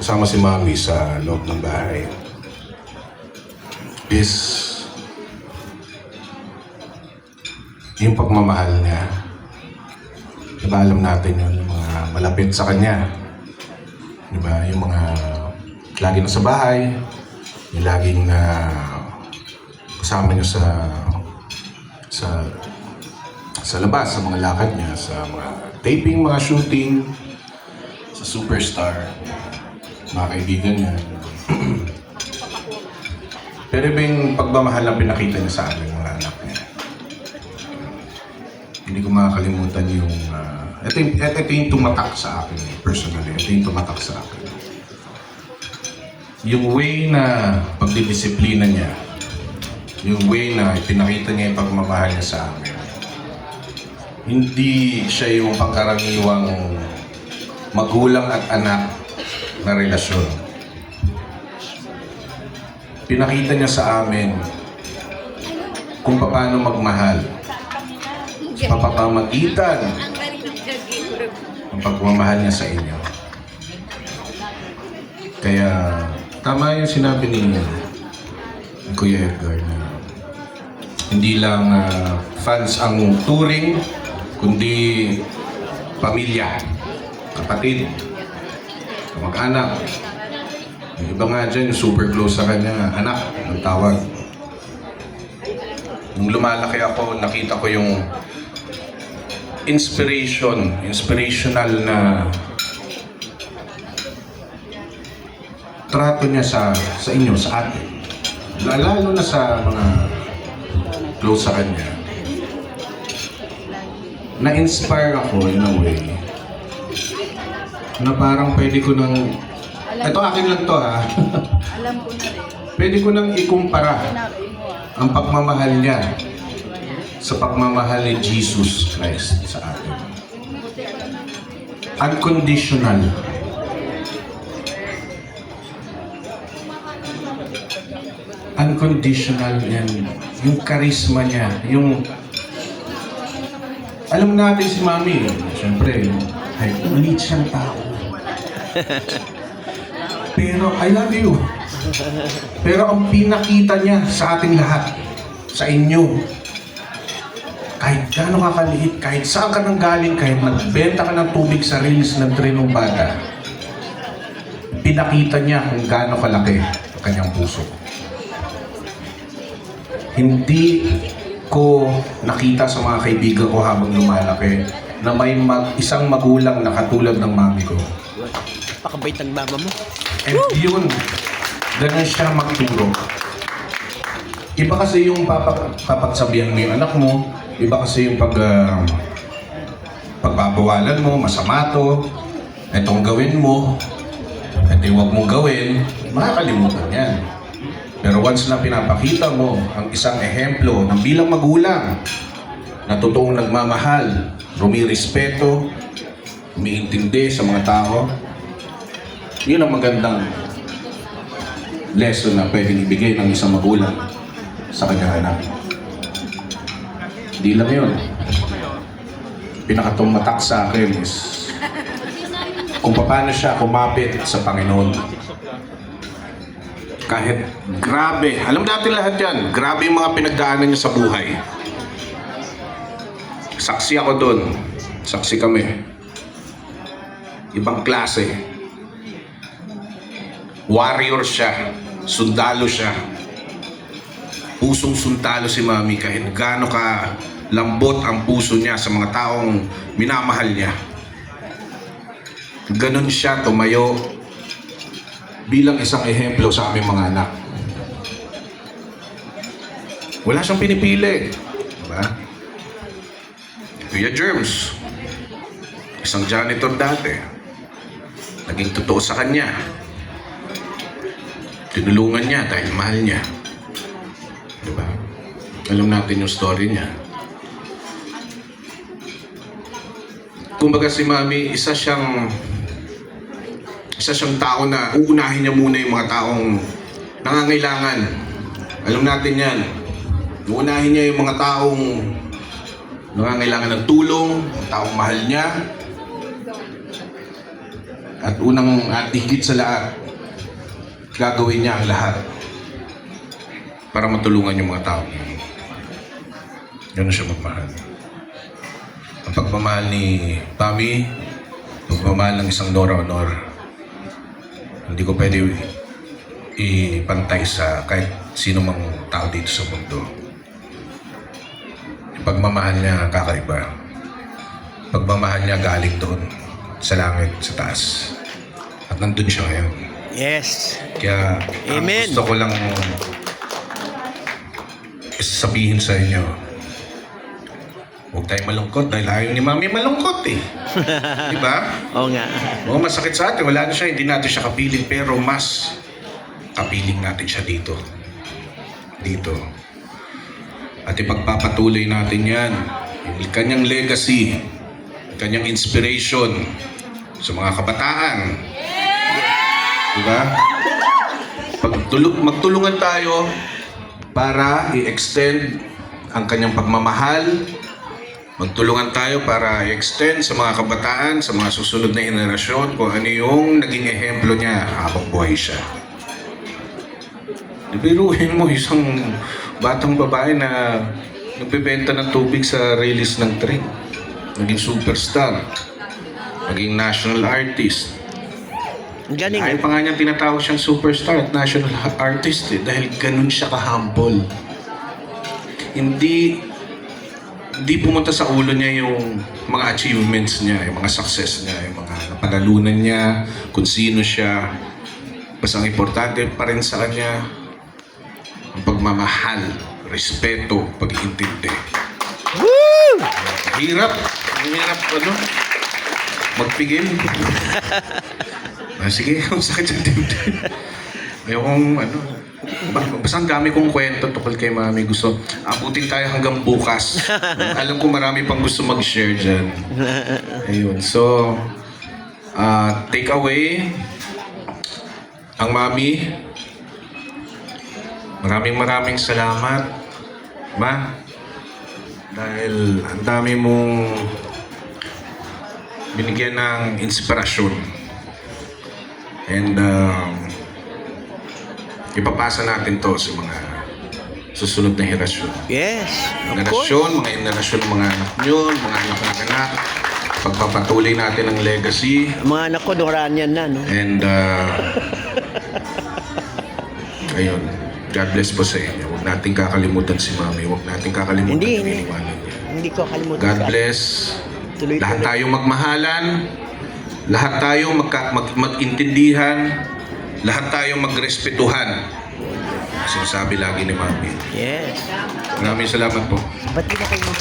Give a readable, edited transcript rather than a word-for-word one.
kasama si Mami sa loob ng bahay is yung pagmamahal niya. Diba alam natin yun, yung mga malapit sa kanya. Diba, yung mga lagi na sa bahay, yung laging kasama niyo sa labas, sa mga lakad niya, sa mga taping, mga shooting, sa Superstar, mga kaibigan niya. Pero iba yung pagmamahal na pinakita niya sa amin, mga anak niya. Hindi ko makakalimutan yung... ito yung tumatak sa akin, personally. Ito yung tumatak sa akin. Yung way na pagdidisiplina niya, yung way na pinakita niya yung pagmamahal niya sa amin. Hindi siya yung pangkaraniwang magulang at anak na relasyon. Pinakita niya sa amin kung paano magmahal sa pamamagitan ng pagmamahal niya sa inyo. Kaya tama yung sinabi ni Kuya Edgar na hindi lang fans ang touring, kundi pamilya, kapatid, mag-anak. Yung iba nga dyan, super close sa kanya, anak, ang tawag. Nung lumalaki ako, nakita ko yung inspirational na trato niya sa inyo, sa atin. Lalo na sa mga close sa kanya. Na-inspire ako in a way na parang pwede ko nang... Ito akin lang to ha. Alam ko na rin. Pwede ko nang ikumpara ang pagmamahal niya sa pagmamahal ni Jesus Christ sa atin. Unconditional. Unconditional yan. Yung charisma niya, yung... Alam natin si Mami, siyempre, ay, maliit siyang tao. Pero, I love you. Pero ang pinakita niya sa ating lahat, sa inyo, kahit gaano ka kaliit, kahit saan ka nang galing, kahit nagbenta ka ng tubig sa release ng trenong bata, pinakita niya kung gaano kalaki ang kanyang puso. Hindi ko nakita sa mga kaibigan ko habang lumalaki na may isang magulang na katulad ng mami ko. Pakabait ng mama mo. And yun, ganun siya magturo. Iba kasi yung papagsabihan mo yung anak mo, iba kasi yung pagbabawalan mo, masama to, itong gawin mo, ito yung huwag mong gawin, makakalimutan yan. Pero once na pinapakita mo ang isang ehemplo ng bilang magulang na totoong nagmamahal, rumirespeto, umiintindi sa mga tao, yun ang magandang lesson na pwedeng ibigay ng isang magulang sa kanyang anak. Hindi lang yun. Pinakatumatak sa akin is kung paano siya kumapit sa Panginoon. Kahit grabe, alam natin lahat yan, grabe yung mga pinagdaanan niya sa buhay. Saksi ako doon, saksi kami. Ibang klase. Warrior siya, sundalo siya. Pusong sundalo si Mami kahit gaano ka lambot ang puso niya sa mga taong minamahal niya. Ganon siya tumayo bilang isang ehemplo sa aming mga anak. Wala siyang pinipili. Diba? Kuya Germs, isang janitor dati, naging totoo sa kanya. Tinulungan niya dahil mahal niya. Diba? Alam natin yung story niya. Kumbaga si Mami, isa siyang tao na uunahin niya muna yung mga taong nangangailangan. Alam natin yan. Uunahin niya yung mga taong nangangailangan ng tulong, taong mahal niya. At unang at higit sa lahat, gagawin niya ang lahat para matulungan yung mga tao. Ganun siya magmahal. Ang pagmamahal ni Pami, pagmamahal ng isang Nora Honor, hindi ko pwede ipantay sa kahit sino mang tao dito sa mundo. Yung pagmamahal niya kakaiba. Pagmamahal niya galing doon sa langit, sa taas. At nandun siya ngayon. Yes. Kaya ang Amen. gusto ko lang sabihin sa inyo, huwag tayong malungkot dahil ayaw ni Mami malungkot eh. Di ba? Oo nga. Oo, masakit sa atin. Wala na siya, hindi natin siya kapiling, pero mas kapiling natin siya dito. Dito. At ipagpapatuloy natin yan. Yung kanyang legacy, yung kanyang inspiration sa mga kabataan. Diba? Magtulungan tayo para i-extend ang kanyang pagmamahal. Magtulungan tayo para i-extend sa mga kabataan, sa mga susunod na henerasyon kung ano yung naging ehemplo niya habang buhay siya. Biruin mo isang batang babae na nagbebenta ng tubig sa release ng train. Naging superstar. Naging national artist. Ang galing. Ayaw pa nga niya tinatawag siyang superstar at national artist dahil ganun siya ka-humble. Hindi pumunta sa ulo niya yung mga achievements niya, yung mga success niya, yung mga napanalunan niya, kung sino siya. Basta ang importante pa rin sa kanya, ang pagmamahal, respeto, pag-iintindi. Woo! Hirap magpigil. Sige, ang sakit sa dibdib. Ayokong basta ang dami kong kwento tungkol kay Mami. Gusto, abutin tayo hanggang bukas. Alam ko marami pang gusto mag-share dyan. Ayun, so, take away ang Mami. Maraming salamat, Ma. Dahil ang dami mong binigyan ng inspirasyon. And ipapasa natin to sa mga susunod na henerasyon. Yes. Of course. Mga henerasyon ng mga anak nyo, mga anak-anak. Pagpapatuloy natin ang legacy. Ang mga anak ko, Doranian na, no? And ayun, God bless po sa inyo. Huwag nating kakalimutan si Mami. Huwag nating kakalimutan Hindi. yung iniwanan niya. Hindi ko kalimutan. God bless. Tuloy-tuloy. Lahat tayo magmahalan. Lahat tayo mag-intindihan. Lahat tayo magrespetuhan. Sinasabi lagi ni Mami. Yes. Maraming salamat po. Ba't di na kayo